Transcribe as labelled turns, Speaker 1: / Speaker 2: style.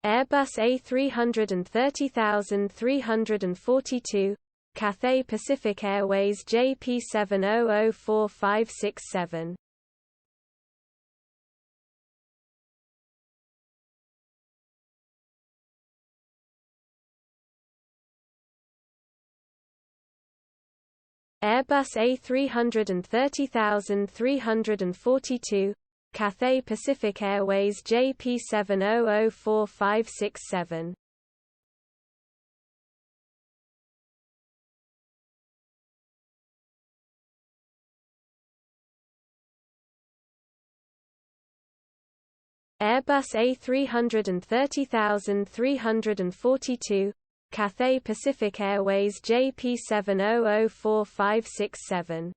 Speaker 1: Airbus A330-342, Cathay Pacific Airways JP7004567. Airbus A330-342, Cathay Pacific Airways JP7004567. Airbus A330-342, Cathay Pacific Airways JP7004567.